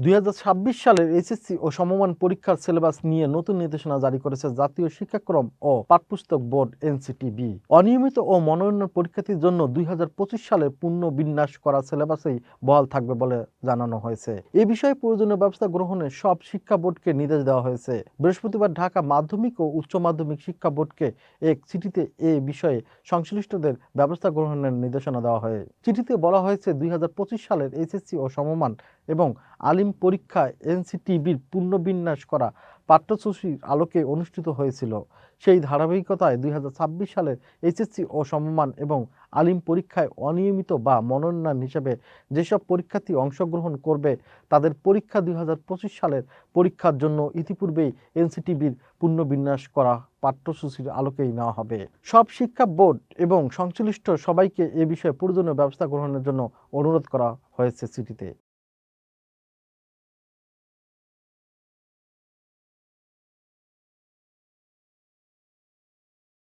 2026 সালের এইচএসসি ও সমমান পরীক্ষার সিলেবাস নিয়ে নতুন নির্দেশনা জারি করেছে জাতীয় শিক্ষাক্রম ও পাঠ্যপুস্তক বোর্ড এনসিটিবি। অনিয়মিত ও মনোনয়ন পরীক্ষার্থীর জন্য 2025 সালের পুনর্বিন্যাস করা সিলেবাসেই বহাল থাকবে বলে জানানো হয়েছে। এ বিষয়ে প্রয়োজনীয় ব্যবস্থা গ্রহণে সব শিক্ষা বোর্ডকে নির্দেশ দেওয়া হয়েছে। বৃহস্পতিবার ঢাকা মাধ্যমিক ও উচ্চ মাধ্যমিক শিক্ষা বোর্ডকে এক চিঠিতে এ বিষয়ে সংশ্লিষ্টদের ব্যবস্থা গ্রহণের নির্দেশনা দেওয়া হয়। চিঠিতে বলা হয়েছে 2025 সালের এইচএসসি ও সমমান এবং আলিম পরীক্ষা এনসিটিবির পুনর্বিন্যাস করা পাঠ্যসূচির আলোকে অনুষ্ঠিত হয়েছিল। সেই ধারাবাহিকতায় 2026 সালের এইচএসসি ও সমমান এবং আলিম পরীক্ষায় অনিয়মিত বা মনোনয়ন হিসেবে যেসব পরীক্ষার্থী অংশগ্রহণ করবে তাদের পরীক্ষা 2025 সালের পরীক্ষার জন্য ইতিপূর্বেই এনসিটিবির পুনর্বিন্যাস করা পাঠ্যসূচির আলোকেই নেওয়া হবে। সব শিক্ষা বোর্ড এবং সংশ্লিষ্ট সবাইকে এ বিষয়ে প্রয়োজনীয় ব্যবস্থা গ্রহণের জন্য অনুরোধ করা হয়েছে চিঠিতে।